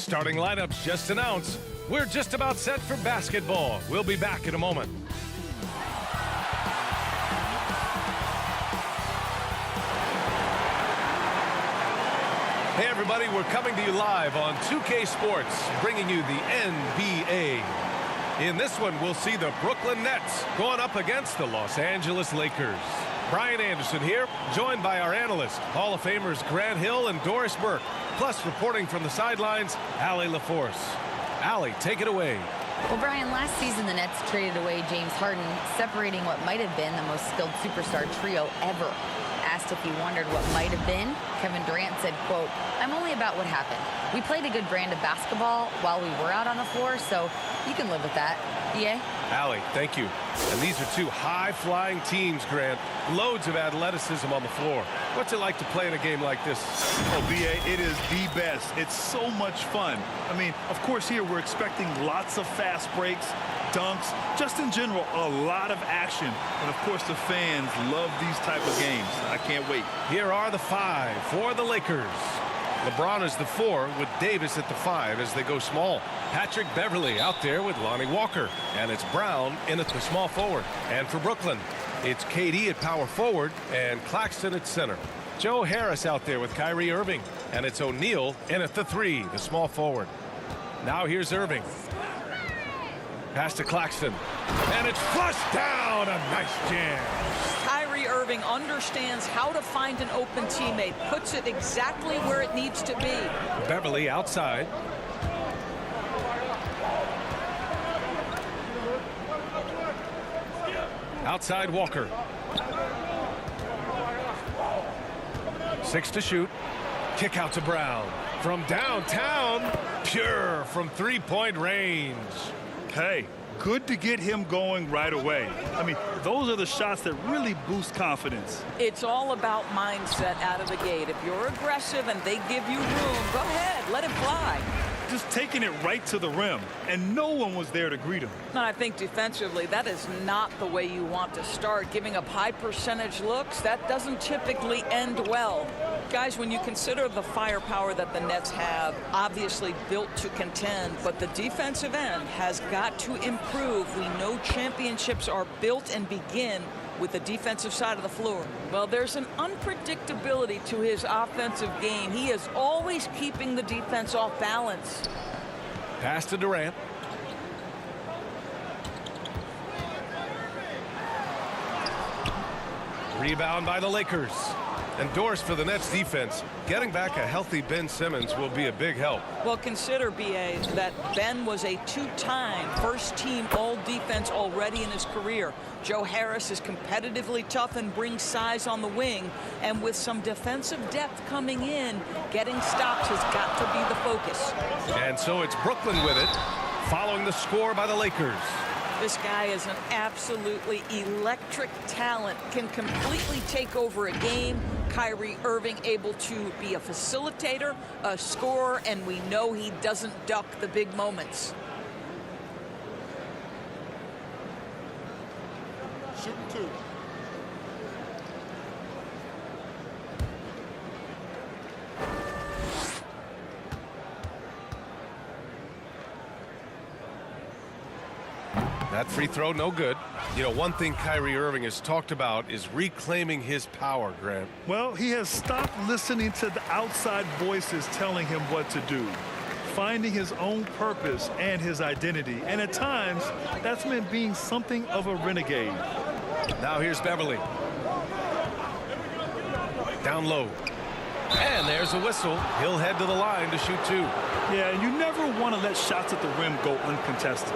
Starting lineups just announced. We're just about set for basketball. We'll be back in a moment. Hey everybody, we're coming to you live on 2K Sports, bringing you the NBA. In this one, we'll see the Brooklyn Nets going up against the Los Angeles Lakers. Brian Anderson here, joined by our analysts, Hall of Famers Grant Hill and Doris Burke, plus reporting from the sidelines, Allie LaForce. Allie, take it away. Well, Brian, last season the Nets traded away James Harden, separating what might have been the most skilled superstar trio ever. Asked if he wondered what might have been, Kevin Durant said, quote, "I'm only about what happened. We played a good brand of basketball while we were out on the floor, so you can live with that." EA? Allie, thank you. And these are two high-flying teams, Grant. Loads of athleticism on the floor. What's it like to play in a game like this? Oh, BA, it is the best. It's so much fun. I mean, of course, here we're expecting lots of fast breaks, dunks, just in general, a lot of action. And, of course, the fans love these type of games. I can't wait. Here are the 5 for the Lakers. LeBron is the 4 with Davis at the 5 as they go small. Patrick Beverly out there with Lonnie Walker. And it's Brown in at the small forward. And for Brooklyn, it's KD at power forward and Claxton at center. Joe Harris out there with Kyrie Irving. And it's O'Neal in at the 3, the small forward. Now here's Irving. Pass to Claxton. And it's flushed down. A nice jam. Kyrie Irving understands how to find an open teammate, puts it exactly where it needs to be. Beverly outside. Outside Walker. 6 to shoot. Kick out to Brown. From downtown, pure from three-point range. Hey, good to get him going right away. I mean, those are the shots that really boost confidence. It's all about mindset out of the gate. If you're aggressive and they give you room, go ahead, let it fly. Just taking it right to the rim, and no one was there to greet him. And I think defensively, that is not the way you want to start. Giving up high percentage looks, that doesn't typically end well. Guys, when you consider the firepower that the Nets have, obviously built to contend, but the defensive end has got to improve. We know championships are built and begin with the defensive side of the floor. Well, there's an unpredictability to his offensive game. He is always keeping the defense off balance. Pass to Durant. Rebound by the Lakers. And Doris for the Nets defense. Getting back a healthy Ben Simmons will be a big help. Well, consider, BA, that Ben was a 2-time first-team all-defense already in his career. Joe Harris is competitively tough and brings size on the wing. And with some defensive depth coming in, getting stops has got to be the focus. And so it's Brooklyn with it, following the score by the Lakers. This guy is an absolutely electric talent, can completely take over a game. Kyrie Irving able to be a facilitator, a scorer, and we know he doesn't duck the big moments. Shooting 2. That free throw, no good. You know, one thing Kyrie Irving has talked about is reclaiming his power, Grant. Well, he has stopped listening to the outside voices telling him what to do, finding his own purpose and his identity. And at times, that's meant being something of a renegade. Now here's Beverly. Down low. And there's a whistle. He'll head to the line to shoot 2. Yeah, and you never want to let shots at the rim go uncontested.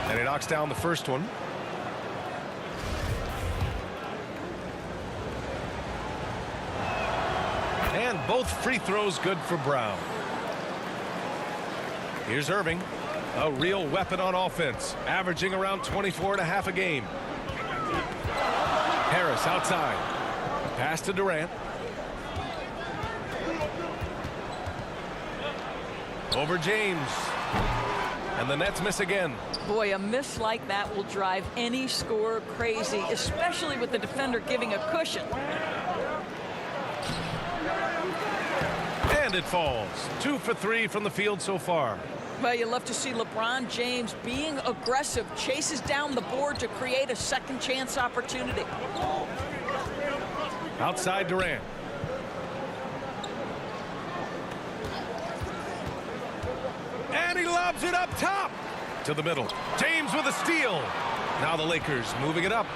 And he knocks down the first one. And both free throws good for Brown. Here's Irving. A real weapon on offense, averaging around 24.5 a game. Harris outside. Pass to Durant. Over James. And the Nets miss again. Boy, a miss like that will drive any scorer crazy, especially with the defender giving a cushion. And it falls. 2 for 3 from the field so far. Well, you love to see LeBron James being aggressive, chases down the board to create a second chance opportunity. Outside Durant. And he lobs it up top to the middle. James with a steal. Now the Lakers moving it up.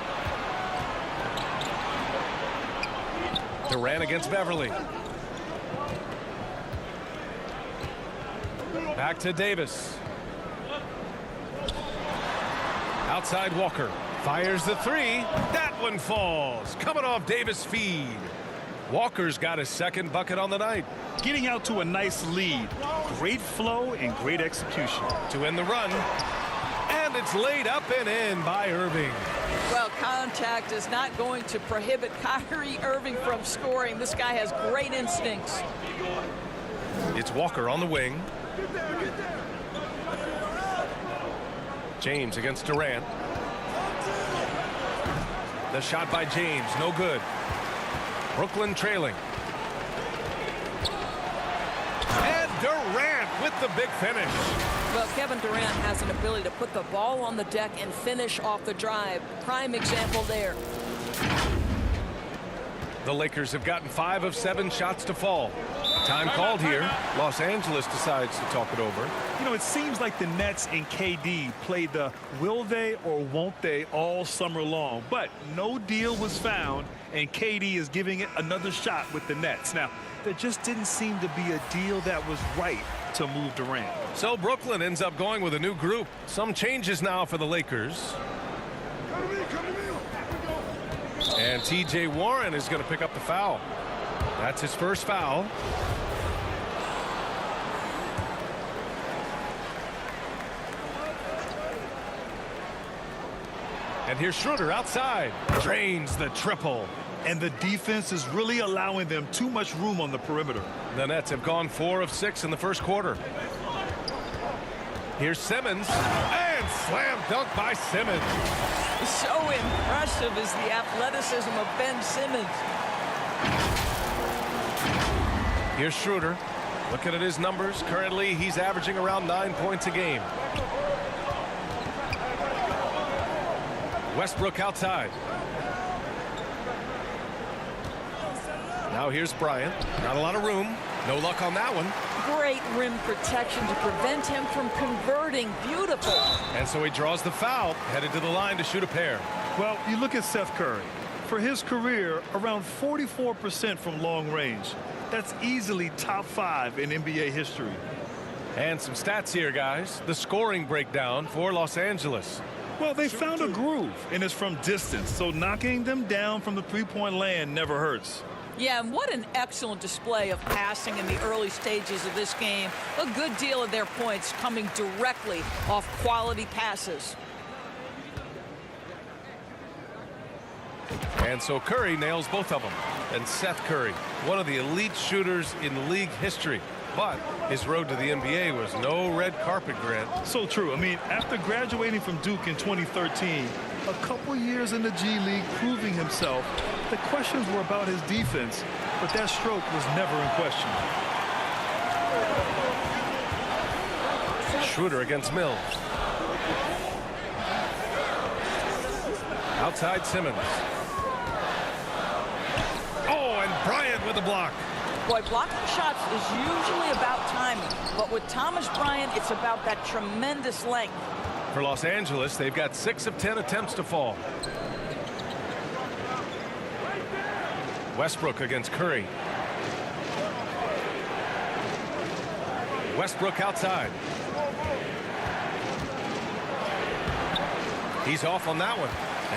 Durant against Beverly. Back to Davis. Outside Walker. Fires the three. That one falls. Coming off Davis' feed. Walker's got his second bucket on the night. Getting out to a nice lead. Great flow and great execution. To end the run. And it's laid up and in by Irving. Well, contact is not going to prohibit Kyrie Irving from scoring. This guy has great instincts. It's Walker on the wing. James against Durant. The shot by James, no good. Brooklyn trailing. And Durant with the big finish. Well, Kevin Durant has an ability to put the ball on the deck and finish off the drive. Prime example there. The Lakers have gotten 5 of 7 shots to fall. Time called here. Los Angeles decides to talk it over. You know, it seems like the Nets and KD played the will they or won't they all summer long, but no deal was found, and KD is giving it another shot with the Nets. Now, there just didn't seem to be a deal that was right to move Durant. So Brooklyn ends up going with a new group. Some changes now for the Lakers. And T.J. Warren is going to pick up the foul. That's his first foul. And here's Schroeder outside. Drains the triple. And the defense is really allowing them too much room on the perimeter. The Nets have gone 4 of 6 in the first quarter. Here's Simmons. And slam dunk by Simmons. So impressive is the athleticism of Ben Simmons. Here's Schroeder. Looking at his numbers. Currently, he's averaging around 9 points a game. Westbrook outside. Now here's Bryant. Not a lot of room. No luck on that one. Great rim protection to prevent him from converting. Beautiful. And so he draws the foul, headed to the line to shoot a pair. Well, you look at Seth Curry. For his career, around 44% from long range. That's easily top 5 in NBA history. And some stats here, guys. The scoring breakdown for Los Angeles. Well, they found a groove, and it's from distance, so knocking them down from the three-point land never hurts. Yeah, and what an excellent display of passing in the early stages of this game. A good deal of their points coming directly off quality passes. And so Curry nails both of them. And Seth Curry, one of the elite shooters in league history. But his road to the NBA was no red carpet, Grant. So true. I mean, after graduating from Duke in 2013, a couple years in the G League proving himself, the questions were about his defense, but that stroke was never in question. Schroeder against Mills. Outside Simmons. Oh, and Bryant with the block. Boy, blocking shots is usually about timing, but with Thomas Bryant, it's about that tremendous length. For Los Angeles, they've got 6 of 10 attempts to fall. Westbrook against Curry. Westbrook outside. He's off on that one.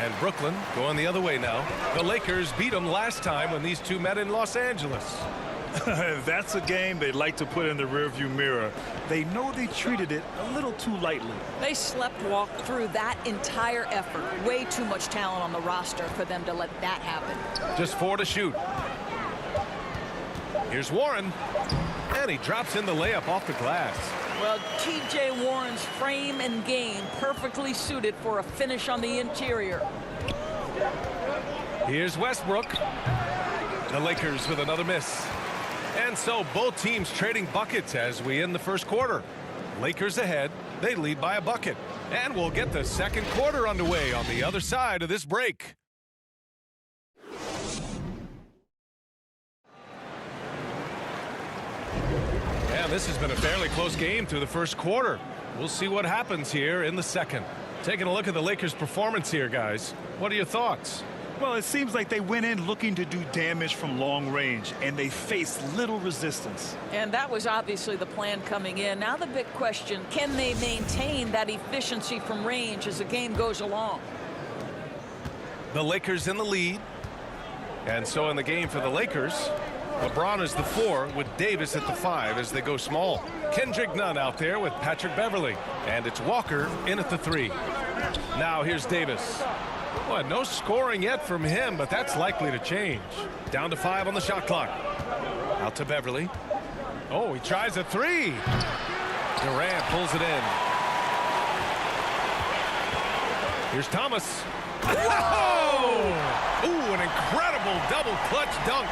And Brooklyn going the other way now. The Lakers beat them last time when these two met in Los Angeles. That's a game they'd like to put in the rearview mirror. They know they treated it a little too lightly. They slept-walked through that entire effort. Way too much talent on the roster for them to let that happen. Just 4 to shoot. Here's Warren. And he drops in the layup off the glass. Well, T.J. Warren's frame and game perfectly suited for a finish on the interior. Here's Westbrook. The Lakers with another miss. And so both teams trading buckets as we end the first quarter. Lakers ahead. They lead by a bucket. And we'll get the second quarter underway on the other side of this break. And this has been a fairly close game through the first quarter. We'll see what happens here in the second. Taking a look at the Lakers' performance here, guys. What are your thoughts? Well, it seems like they went in looking to do damage from long range, and they faced little resistance. And that was obviously the plan coming in. Now the big question, can they maintain that efficiency from range as the game goes along? The Lakers in the lead. And so in the game for the Lakers, LeBron is the 4 with Davis at the 5 as they go small. Kendrick Nunn out there with Patrick Beverly. And it's Walker in at the 3. Now here's Davis. Well, no scoring yet from him, but that's likely to change. Down to 5 on the shot clock. Out to Beverly. Oh, he tries a 3. Durant pulls it in. Here's Thomas. Oh! Ooh, an incredible double clutch dunk.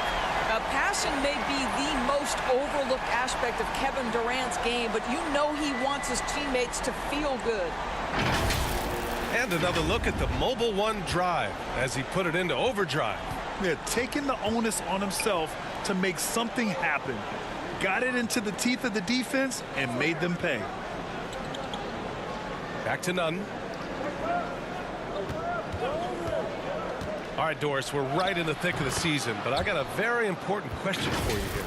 Now, passing may be the most overlooked aspect of Kevin Durant's game, but you know he wants his teammates to feel good. And another look at the Mobile One drive as he put it into overdrive. Yeah, taking the onus on himself to make something happen. Got it into the teeth of the defense and made them pay. Back to Nunn. All right, Doris, we're right in the thick of the season, but I got a very important question for you here.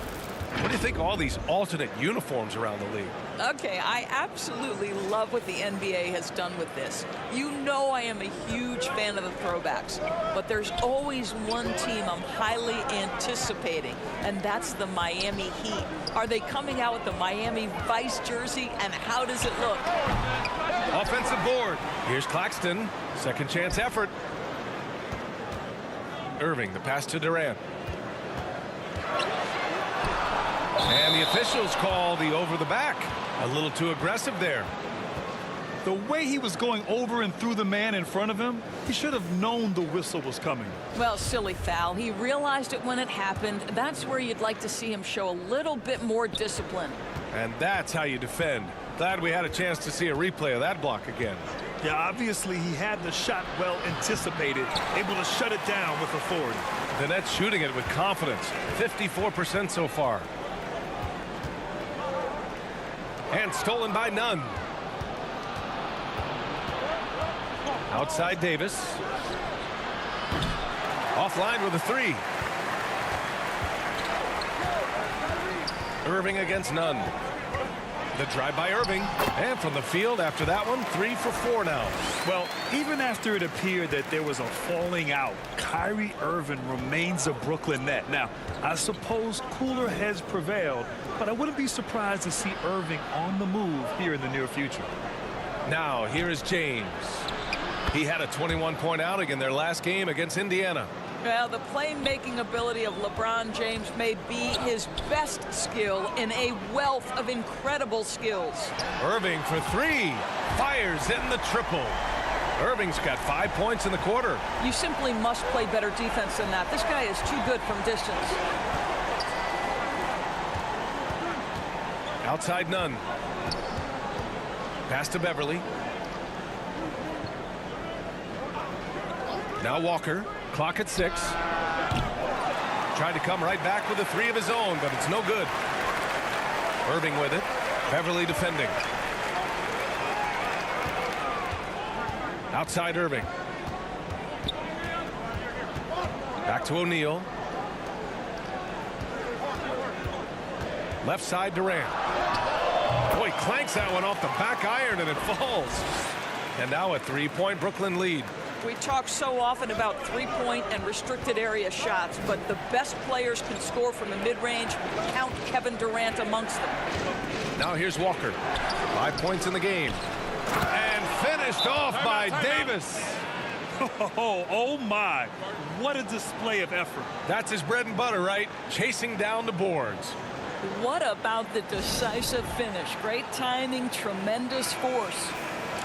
What do you think of all these alternate uniforms around the league? Okay, I absolutely love what the NBA has done with this. You know I am a huge fan of the throwbacks, but there's always one team I'm highly anticipating, and that's the Miami Heat. Are they coming out with the Miami Vice jersey, and how does it look? Offensive board. Here's Claxton. Second chance effort. Irving, the pass to Durant. And the officials call the over the back. A little too aggressive there. The way he was going over and through the man in front of him, he should have known the whistle was coming. Well, silly foul. He realized it when it happened. That's where you'd like to see him show a little bit more discipline. And that's how you defend. Glad we had a chance to see a replay of that block again. Yeah, obviously he had the shot well anticipated, able to shut it down with authority. The Nets shooting it with confidence. 54% so far. And stolen by Nunn. Outside Davis. Offline with a 3. Irving against Nunn. The drive by Irving. And from the field after that one, 3 for 4 now. Well, even after it appeared that there was a falling out, Kyrie Irving remains a Brooklyn Net. Now, I suppose cooler heads prevailed, but I wouldn't be surprised to see Irving on the move here in the near future. Now, here is James. He had a 21-point outing in their last game against Indiana. Well, the playmaking ability of LeBron James may be his best skill in a wealth of incredible skills. Irving for 3. Fires in the triple. Irving's got 5 points in the quarter. You simply must play better defense than that. This guy is too good from distance. Outside Nunn. Pass to Beverly. Now Walker. Clock at 6. Tried to come right back with a 3 of his own, but it's no good. Irving with it. Beverly defending. Outside Irving. Back to O'Neal. Left side Durant. Boy, clanks that one off the back iron and it falls. And now a 3-point Brooklyn lead. We talk so often about three-point and restricted area shots, but the best players can score from the mid-range. Count Kevin Durant amongst them. Now here's Walker. 5 points in the game. And finished off by Davis. Oh my. What a display of effort. That's his bread and butter, right? Chasing down the boards. What about the decisive finish? Great timing, tremendous force.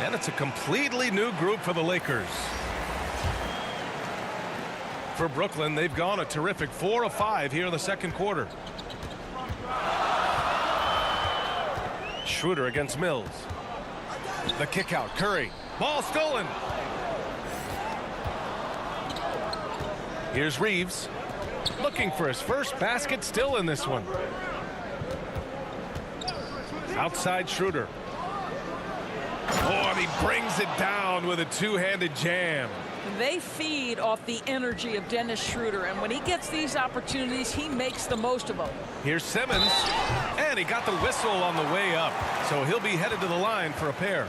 And it's a completely new group for the Lakers. For Brooklyn, they've gone a terrific 4 of 5 here in the second quarter. Schroeder against Mills. The kick out. Curry. Ball stolen. Here's Reeves. Looking for his first basket, still in this one. Outside Schroeder. Oh, and he brings it down with a two-handed jam. They feed off the energy of Dennis Schroeder, and when he gets these opportunities, he makes the most of them. Here's Simmons, and he got the whistle on the way up, so he'll be headed to the line for a pair.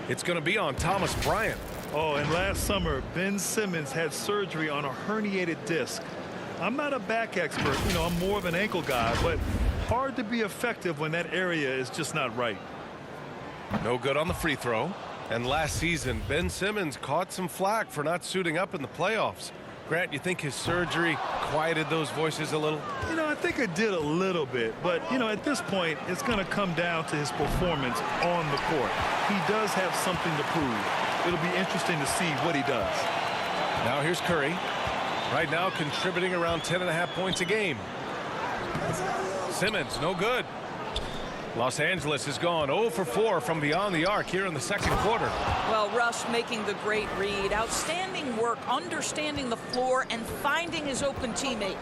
It's going to be on Thomas Bryant. Oh, and last summer, Ben Simmons had surgery on a herniated disc. I'm not a back expert, I'm more of an ankle guy, but hard to be effective when that area is just not right. No good on the free throw. And last season, Ben Simmons caught some flack for not suiting up in the playoffs. Grant, you think his surgery quieted those voices a little? I think it did a little bit, but, at this point, it's going to come down to his performance on the court. He does have something to prove. It'll be interesting to see what he does. Now here's Curry. Right now contributing around 10.5 points a game. Simmons, no good. Los Angeles has gone 0 for 4 from beyond the arc here in the second quarter. Well, Russ making the great read. Outstanding work, understanding the floor and finding his open teammate.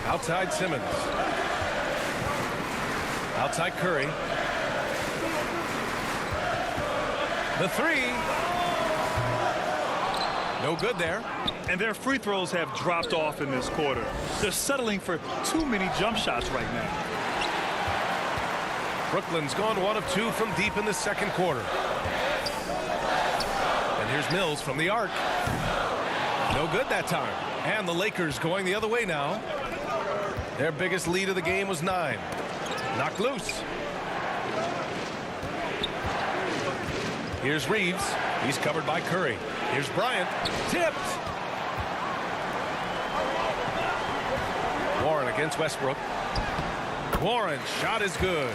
Outside Simmons. Outside Curry. The three. No good there. And their free throws have dropped off in this quarter. They're settling for too many jump shots right now. Brooklyn's gone 1 of 2 from deep in the second quarter. And here's Mills from the arc. No good that time. And the Lakers going the other way now. Their biggest lead of the game was 9. Knocked loose. Here's Reeves. He's covered by Curry. Here's Bryant. Tipped. Warren against Westbrook. Warren's shot is good.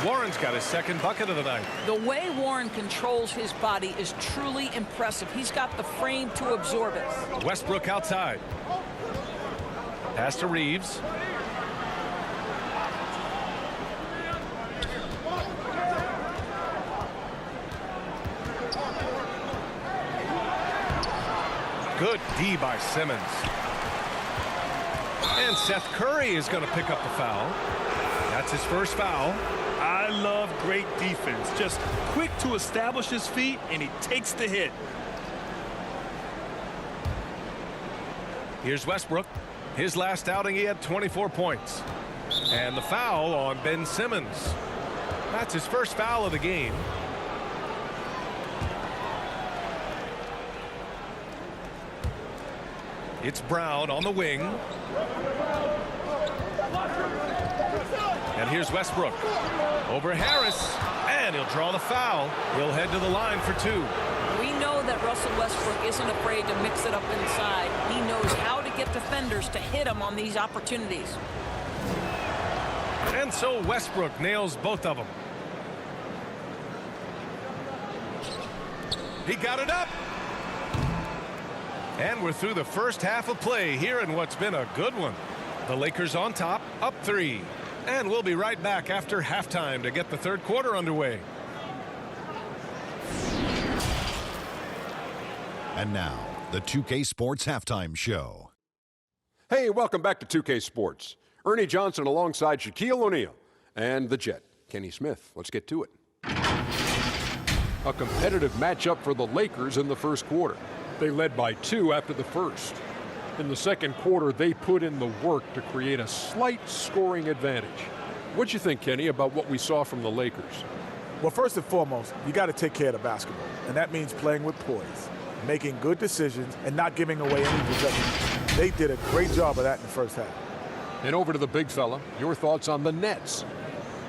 Warren's got his second bucket of the night. The way Warren controls his body is truly impressive. He's got the frame to absorb it. Westbrook outside. Pass to Reeves. Good D by Simmons. And Seth Curry is going to pick up the foul. That's his first foul. I love great defense. Just quick to establish his feet, and he takes the hit. Here's Westbrook. His last outing, he had 24 points. And the foul on Ben Simmons. That's his first foul of the game. It's Brown on the wing. And here's Westbrook. Over Harris. And he'll draw the foul. He'll head to the line for 2. We know that Russell Westbrook isn't afraid to mix it up inside. He knows how to get defenders to hit him on these opportunities. And so Westbrook nails both of them. He got it up. And we're through the first half of play here in what's been a good one. The Lakers on top, up 3. And we'll be right back after halftime to get the third quarter underway. And now, the 2K Sports Halftime Show. Hey, welcome back to 2K Sports. Ernie Johnson alongside Shaquille O'Neal and the Jet, Kenny Smith. Let's get to it. A competitive matchup for the Lakers in the first quarter. They led by 2 after the first. In the second quarter, they put in the work to create a slight scoring advantage. What'd you think, Kenny, about what we saw from the Lakers? Well, first and foremost, you got to take care of the basketball, and that means playing with poise, making good decisions, and not giving away any possessions. They did a great job of that in the first half. And over to the big fella, your thoughts on the Nets?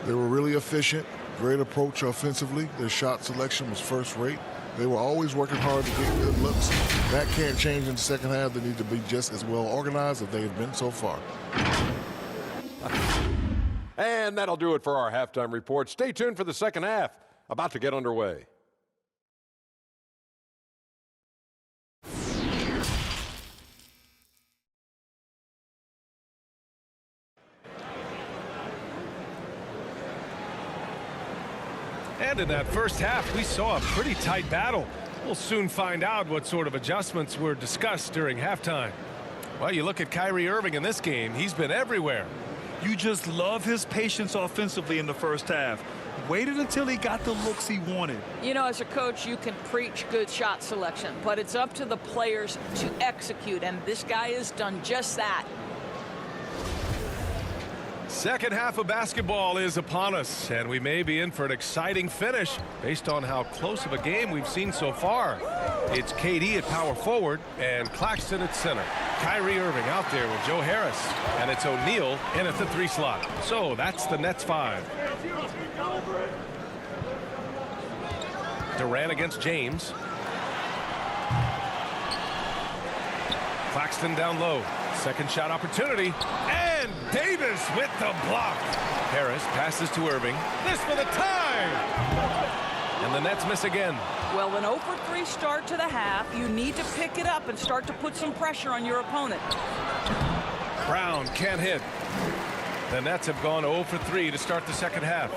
They were really efficient, great approach offensively. Their shot selection was first rate. They were always working hard to get good looks. That can't change in the second half. They need to be just as well organized as they've been so far. And that'll do it for our halftime report. Stay tuned for the second half, about to get underway. And in that first half, we saw a pretty tight battle. We'll soon find out what sort of adjustments were discussed during halftime. Well, you look at Kyrie Irving in this game, he's been everywhere. You just love his patience offensively in the first half. Waited until he got the looks he wanted. You know, as a coach, you can preach good shot selection, but it's up to the players to execute, and this guy has done just that. Second half of basketball is upon us, and we may be in for an exciting finish based on how close of a game we've seen so far. It's KD at power forward and Claxton at center. Kyrie Irving out there with Joe Harris, and it's O'Neal in at the 3 slot. So that's the Nets 5. Durant against James. Claxton down low. Second shot opportunity. And Davis with the block. Harris passes to Irving. This for the tie. And the Nets miss again. Well, an 0 for 3 start to the half. You need to pick it up and start to put some pressure on your opponent. Brown can't hit. The Nets have gone 0 for 3 to start the second half.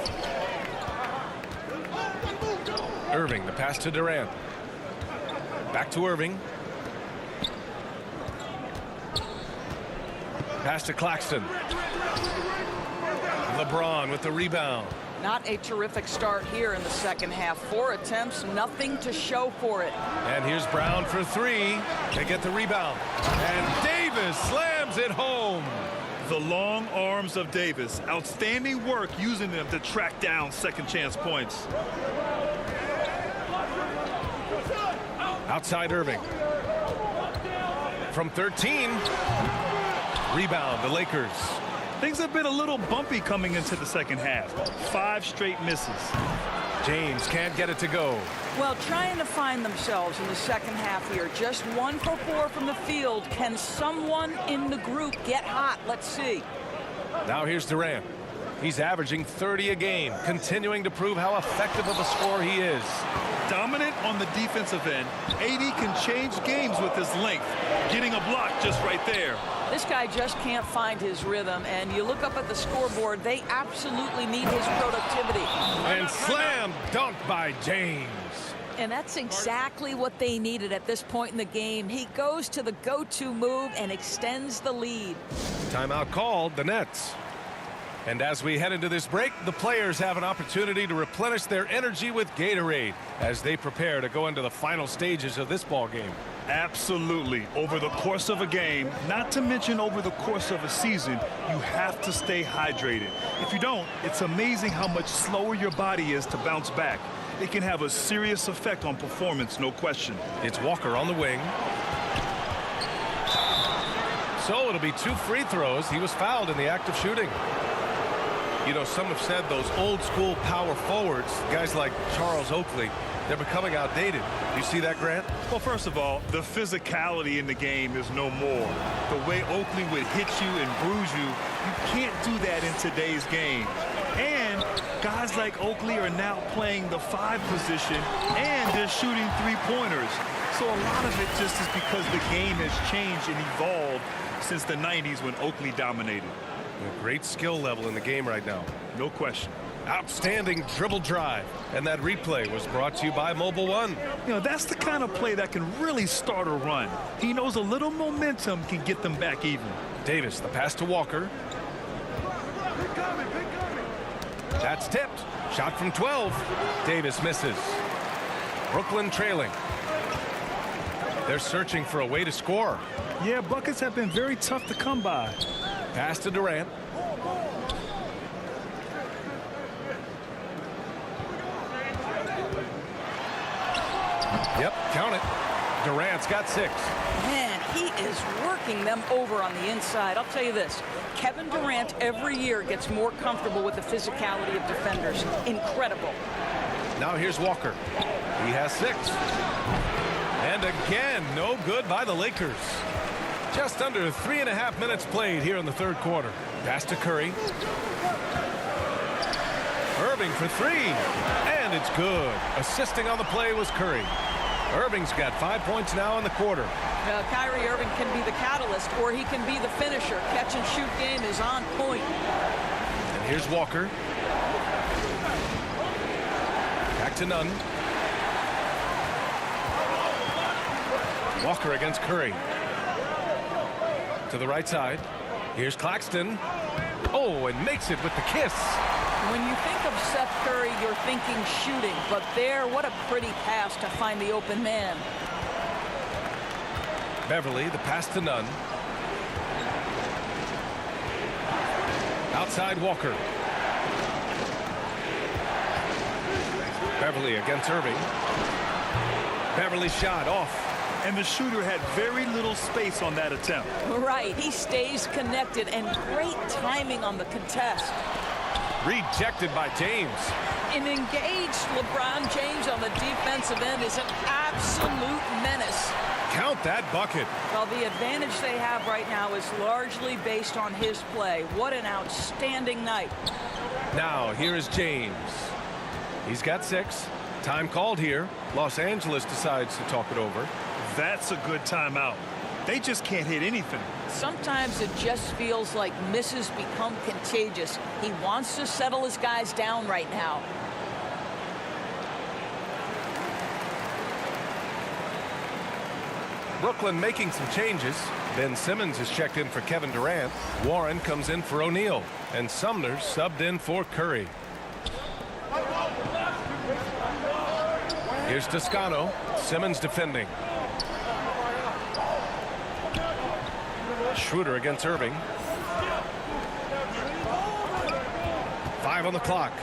Irving, the pass to Durant. Back to Irving. Pass to Claxton. LeBron with the rebound. Not a terrific start here in the second half. 4 attempts, nothing to show for it. And here's Brown for 3. They get the rebound. And Davis slams it home. The long arms of Davis. Outstanding work using them to track down second chance points. Outside Irving. From 13. Rebound, the Lakers. Things have been a little bumpy coming into the second half. 5 straight misses. James can't get it to go. Well, trying to find themselves in the second half here. Just 1 for 4 from the field. Can someone in the group get hot? Let's see. Now here's Durant. He's averaging 30 a game, continuing to prove how effective of a scorer he is. Dominant on the defensive end. AD can change games with his length. Getting a block just right there. This guy just can't find his rhythm, and you look up at the scoreboard, they absolutely need his productivity. And slam dunk by James. And that's exactly what they needed at this point in the game. He goes to the go-to move and extends the lead. Timeout called, the Nets. And as we head into this break, the players have an opportunity to replenish their energy with Gatorade as they prepare to go into the final stages of this ball game. Absolutely. Over the course of a game, not to mention over the course of a season, you have to stay hydrated. If you don't, it's amazing how much slower your body is to bounce back. It can have a serious effect on performance, no question. It's Walker on the wing. So it'll be 2 free throws. He was fouled in the act of shooting. You know, some have said those old school power forwards, guys like Charles Oakley, they're becoming outdated. You see that, Grant? Well, first of all, the physicality in the game is no more. The way Oakley would hit you and bruise you, you can't do that in today's game. And guys like Oakley are now playing the 5 position, and they're shooting 3-pointers. So a lot of it just is because the game has changed and evolved since the 90s when Oakley dominated. A great skill level in the game right now. No question. Outstanding dribble drive. And that replay was brought to you by Mobile One. You know, that's the kind of play that can really start a run. He knows a little momentum can get them back even. Davis, the pass to Walker. That's tipped. Shot from 12. Davis misses. Brooklyn trailing. They're searching for a way to score. Yeah, buckets have been very tough to come by. Pass to Durant. Yep, count it. Durant's got 6. Man, he is working them over on the inside. I'll tell you this, Kevin Durant every year gets more comfortable with the physicality of defenders. Incredible. Now here's Walker. He has 6. And again, no good by the Lakers. Just under 3.5 minutes played here in the third quarter. Pass to Curry. Irving for 3. And it's good. Assisting on the play was Curry. Irving's got 5 points now in the quarter. Kyrie Irving can be the catalyst, or he can be the finisher. Catch and shoot game is on point. And here's Walker. Back to Nunn. Walker against Curry. To the right side. Here's Claxton. Oh, and makes it with the kiss. When you think of Seth Curry, you're thinking shooting. But there, what a pretty pass to find the open man. Beverly, the pass to Nunn. Outside Walker. Beverly against Irving. Beverly shot off. And the shooter had very little space on that attempt. Right, he stays connected, and great timing on the contest. Rejected by James. An engaged LeBron James on the defensive end is an absolute menace. Count that bucket. Well, the advantage they have right now is largely based on his play. What an outstanding night. Now, here is James. He's got 6. Time called here. Los Angeles decides to talk it over. That's a good timeout. They just can't hit anything. Sometimes it just feels like misses become contagious. He wants to settle his guys down right now. Brooklyn making some changes. Ben Simmons is checked in for Kevin Durant. Warren comes in for O'Neal. And Sumner subbed in for Curry. Here's Toscano. Simmons defending. Schroeder against Irving. 5 on the clock.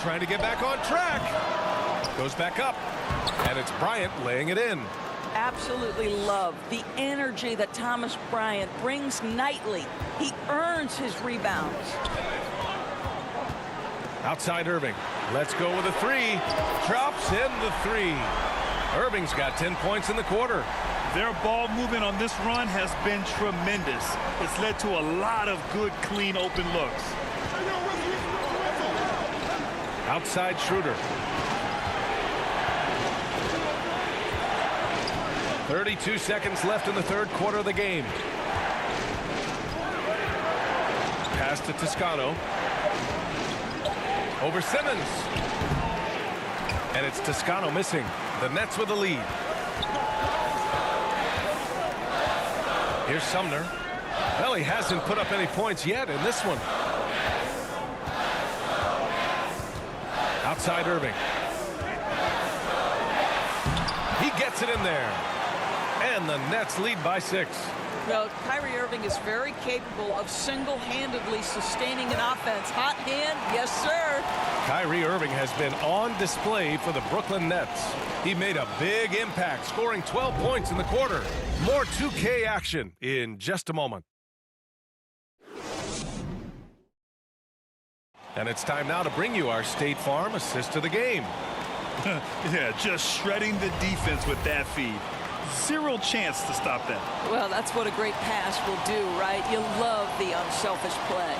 Trying to get back on track. Goes back up. And it's Bryant laying it in. Absolutely love the energy that Thomas Bryant brings nightly. He earns his rebounds. Outside Irving. Let's go with a 3. Drops in the 3. Irving's got 10 points in the quarter. Their ball movement on this run has been tremendous. It's led to a lot of good, clean, open looks. Outside Schroeder. 32 seconds left in the third quarter of the game. Pass to Toscano. Over Simmons. And it's Toscano missing. The Nets with the lead. Here's Sumner. Well, he hasn't put up any points yet in this one. Outside Irving. He gets it in there. And the Nets lead by 6. Well, Kyrie Irving is very capable of single-handedly sustaining an offense. Hot hand, yes, sir. Kyrie Irving has been on display for the Brooklyn Nets. He made a big impact, scoring 12 points in the quarter. More 2K action in just a moment. And it's time now to bring you our State Farm assist of the game. Yeah, just shredding the defense with that feed. Zero chance to stop that. Well, that's what a great pass will do, right? You love the unselfish play.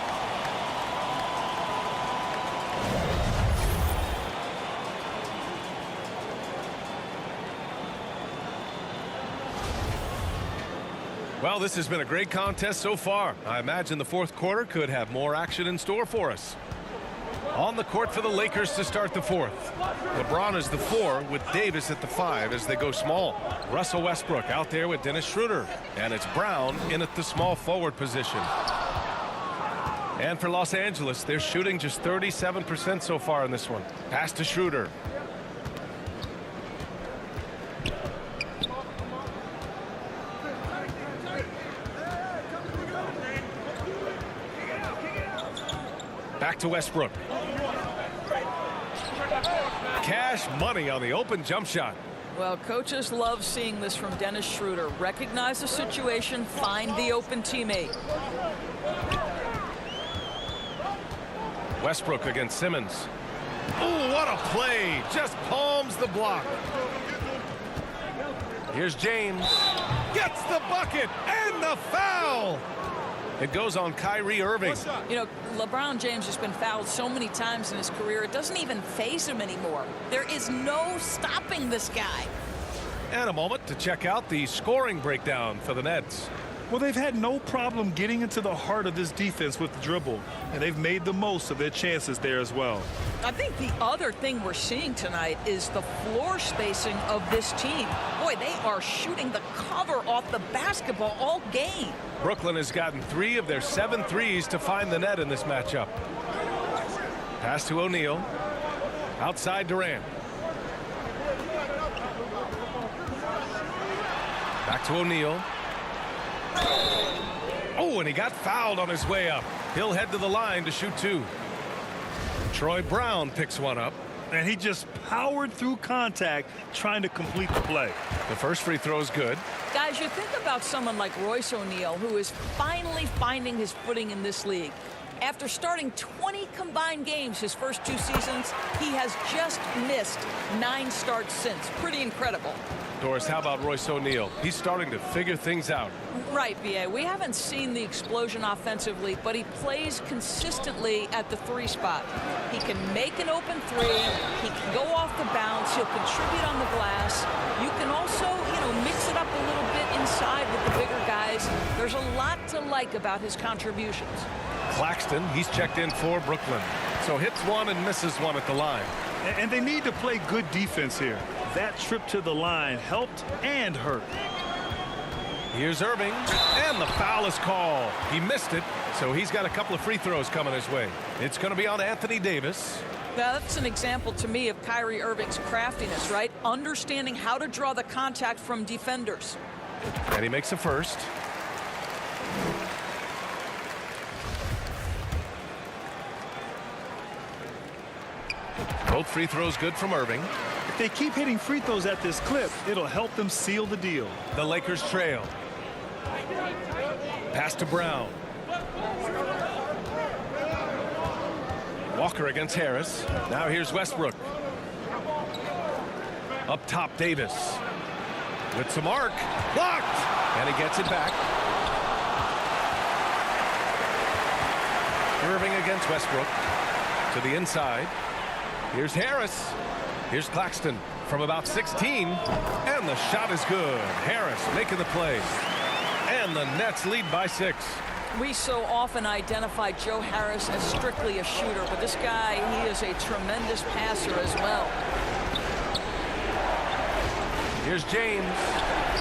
Well, this has been a great contest so far. I imagine the fourth quarter could have more action in store for us. On the court for the Lakers to start the fourth. LeBron is the 4 with Davis at the 5 as they go small. Russell Westbrook out there with Dennis Schroeder. And it's Brown in at the small forward position. And for Los Angeles, they're shooting just 37% so far in this one. Pass to Schroeder. Back to Westbrook. Cash money on the open jump shot. Well, coaches love seeing this from Dennis Schroeder. Recognize the situation, find the open teammate. Westbrook against Simmons. Oh, what a play. Just palms the block. Here's James. Gets the bucket and the foul. It goes on Kyrie Irving. You know, LeBron James has been fouled so many times in his career, it doesn't even faze him anymore. There is no stopping this guy. And a moment to check out the scoring breakdown for the Nets. Well, they've had no problem getting into the heart of this defense with the dribble, and they've made the most of their chances there as well. I think the other thing we're seeing tonight is the floor spacing of this team. Boy, they are shooting the cover off the basketball all game. Brooklyn has gotten 3 of their 7 threes to find the net in this matchup. Pass to O'Neal. Outside Durant. Back to O'Neal. Oh, and he got fouled on his way up. He'll head to the line to shoot 2. Troy Brown picks one up. And he just powered through contact trying to complete the play. The first free throw is good. Guys, you think about someone like Royce O'Neal, who is finally finding his footing in this league. After starting 20 combined games his first 2 seasons, he has just missed 9 starts since. Pretty incredible. Doris, how about Royce O'Neal? He's starting to figure things out. Right, B.A. We haven't seen the explosion offensively, but he plays consistently at the 3 spot. He can make an open 3. He can go off the bounce. He'll contribute on the glass. You can also, mix it up a little bit inside with the bigger guys. There's a lot to like about his contributions. Claxton, he's checked in for Brooklyn. So hits 1 and misses 1 at the line. And they need to play good defense here. That trip to the line helped and hurt. Here's Irving, and the foul is called. He missed it, so he's got a couple of free throws coming his way. It's going to be on Anthony Davis. Now, that's an example to me of Kyrie Irving's craftiness, right? Understanding how to draw the contact from defenders. And he makes a first. Both free throws good from Irving. If they keep hitting free throws at this clip, it'll help them seal the deal. The Lakers trail. Pass to Brown. Walker against Harris. Now here's Westbrook. Up top, Davis. With some arc. Blocked! And he gets it back. Irving against Westbrook. To the inside. Here's Harris. Here's Claxton from about 16. And the shot is good. Harris making the play. And the Nets lead by 6. We so often identify Joe Harris as strictly a shooter, but this guy, he is a tremendous passer as well. Here's James.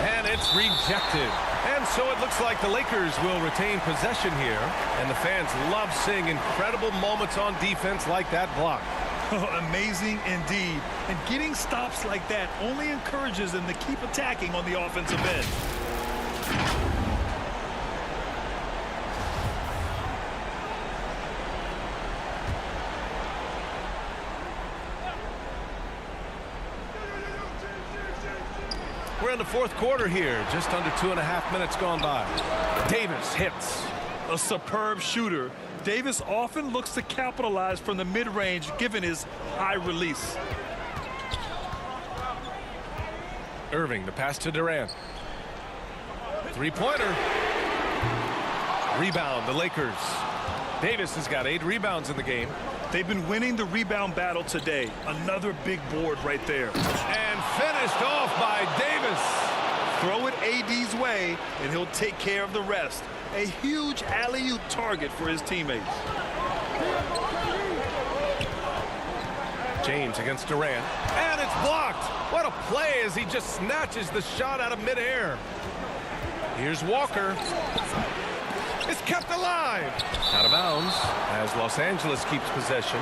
And it's rejected. And so it looks like the Lakers will retain possession here. And the fans love seeing incredible moments on defense like that block. Amazing indeed. And getting stops like that only encourages them to keep attacking on the offensive end. We're in the 4th quarter here. Just under 2.5 minutes gone by. Davis hits. A superb shooter. Davis often looks to capitalize from the mid-range given his high release. Irving, the pass to Durant. 3-pointer. Rebound, the Lakers. Davis has got 8 rebounds in the game. They've been winning the rebound battle today. Another big board right there. And finished off by Davis. Throw it AD's way, and he'll take care of the rest. A huge alley-oop target for his teammates. James against Durant. And it's blocked. What a play as he just snatches the shot out of midair. Here's Walker. It's kept alive. Out of bounds as Los Angeles keeps possession.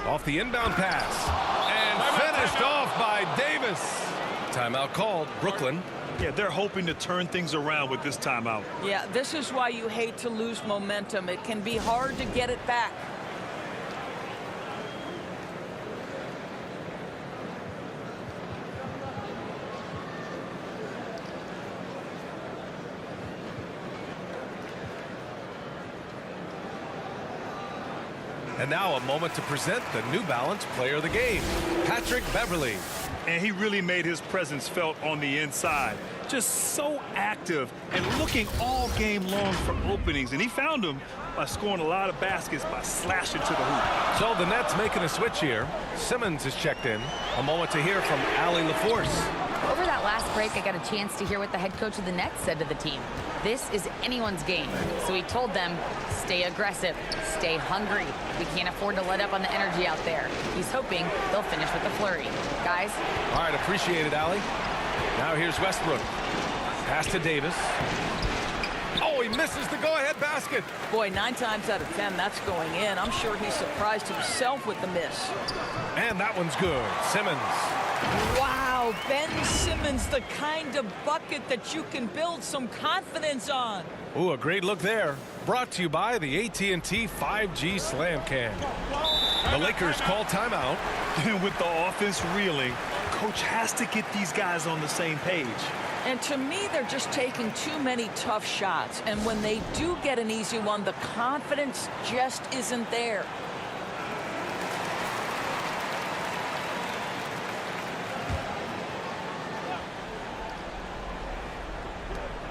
Off the inbound pass. And finished off by Davis. Timeout called. Brooklyn. Yeah, they're hoping to turn things around with this timeout. Yeah, this is why you hate to lose momentum. It can be hard to get it back. And now a moment to present the New Balance Player of the Game, Patrick Beverly. And he really made his presence felt on the inside. Just so active and looking all game long for openings. And he found them by scoring a lot of baskets by slashing to the hoop. So the Nets making a switch here. Simmons is checked in. A moment to hear from Allie LaForce. Over that last break, I got a chance to hear what the head coach of the Nets said to the team. This is anyone's game. So he told them, stay aggressive, stay hungry. We can't afford to let up on the energy out there. He's hoping they'll finish with a flurry. Guys? All right, appreciate it, Allie. Now here's Westbrook. Pass to Davis. Oh, he misses the go-ahead basket. Boy, 9 times out of 10, that's going in. I'm sure he surprised himself with the miss. And that one's good. Simmons. Wow, Ben Simmons, the kind of bucket that you can build some confidence on. Ooh, a great look there. Brought to you by the AT&T 5G Slam Can. The Lakers call timeout. And with the offense reeling, coach has to get these guys on the same page. And to me, they're just taking too many tough shots. And when they do get an easy one, the confidence just isn't there.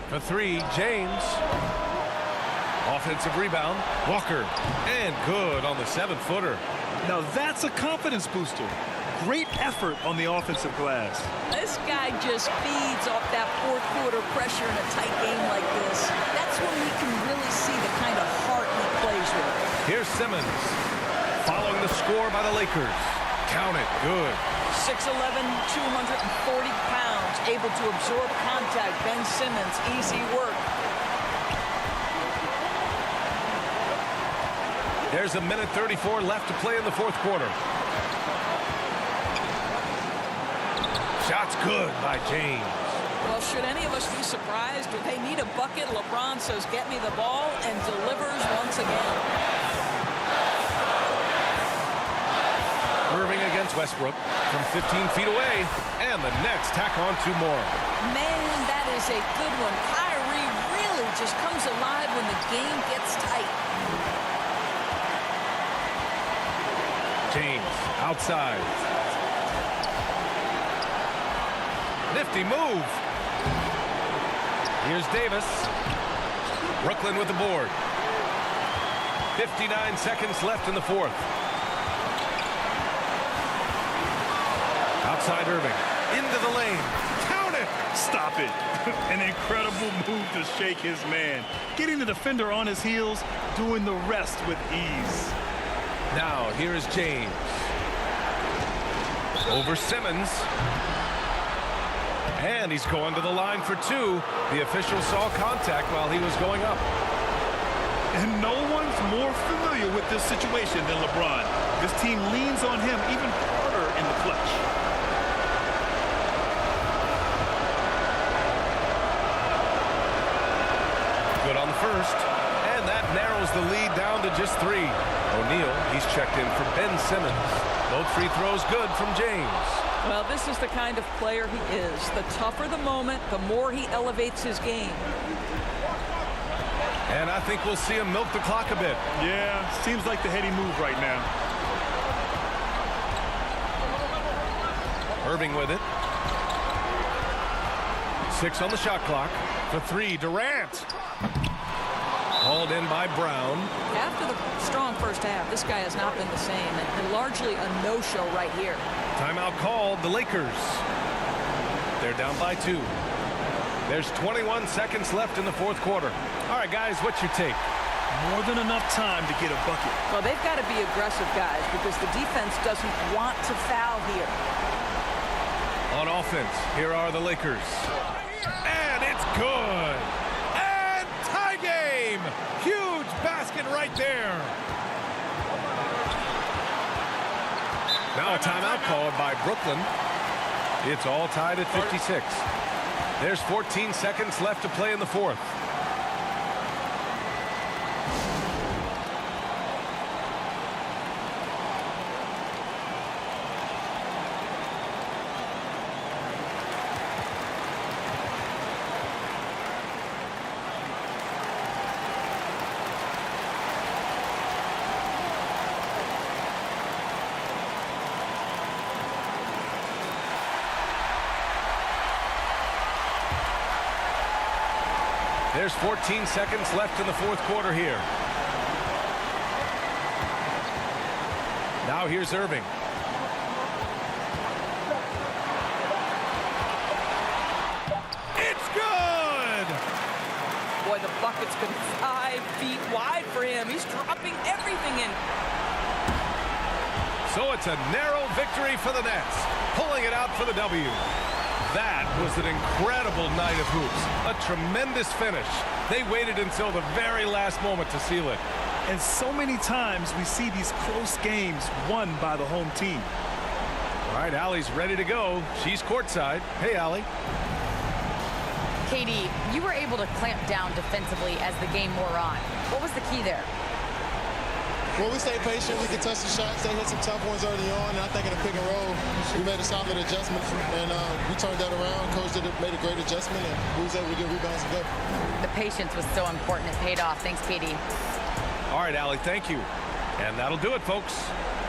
For 3, James. Offensive rebound. Walker. And good on the 7-footer. Now that's a confidence booster. Great effort on the offensive glass. This guy just feeds off that fourth quarter pressure in a tight game like this. That's when we can really see the kind of heart he plays with. Here's Simmons. Following the score by the Lakers. Count it. Good. 6'11", 240 pounds, able to absorb contact. Ben Simmons, easy work. There's a minute 34 left to play in the fourth quarter. Shot's good by James. Well, should any of us be surprised when they need a bucket? LeBron says, get me the ball, and delivers once again. Irving against Westbrook from 15 feet away, and the Nets tack on 2 more. Man, that is a good one. Kyrie really just comes alive when the game gets tight. James outside. Nifty move. Here's Davis. Brooklyn with the board. 59 seconds left in the fourth. Outside Irving. Into the lane. Count it. Stop it. An incredible move to shake his man. Getting the defender on his heels, doing the rest with ease. Now, here is James. Over Simmons. And he's going to the line for 2. The official saw contact while he was going up. And no one's more familiar with this situation than LeBron. This team leans on him even harder in the clutch. Good on the first. And that narrows the lead down to just 3. O'Neal, he's checked in for Ben Simmons. Both free throws good from James. Well, this is the kind of player he is. The tougher the moment, the more he elevates his game. And I think we'll see him milk the clock a bit. Yeah, seems like the heady move right now. Irving with it. 6 on the shot clock. For 3, Durant. Hauled in by Brown. After the strong first half, this guy has not been the same, and largely a no-show right here. Timeout called, the Lakers. They're down by 2. There's 21 seconds left in the fourth quarter. All right, guys, what's your take? More than enough time to get a bucket. Well, they've got to be aggressive, guys, because the defense doesn't want to foul here. On offense, here are the Lakers. And it's good. And tie game. Huge basket right there. Now a timeout called by Brooklyn. It's all tied at 56. There's 14 seconds left to play in the fourth. There's 14 seconds left in the fourth quarter here. Now here's Irving. It's good! Boy, the bucket's been 5 feet wide for him. He's dropping everything in. So it's a narrow victory for the Nets, pulling it out for the W. That was an incredible night of hoops. A tremendous finish. They waited until the very last moment to seal it. And so many times we see these close games won by the home team. All right, Allie's ready to go. She's courtside. Hey, Allie. Katie, you were able to clamp down defensively as the game wore on. What was the key there? Well, we stayed patient. We could touch the shots. They hit some tough ones early on, and I think in the pick and roll, we made a solid adjustment, and we turned that around. Coach made a great adjustment, and we was able to get rebounds and go. The patience was so important. It paid off. Thanks, Katie. All right, Allie, thank you. And that'll do it, folks.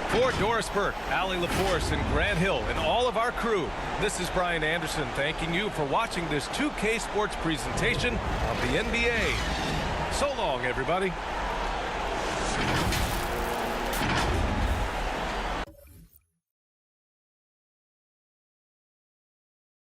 For Doris Burke, Allie LaForce, and Grant Hill, and all of our crew, this is Brian Anderson thanking you for watching this 2K Sports presentation of the NBA. So long, everybody.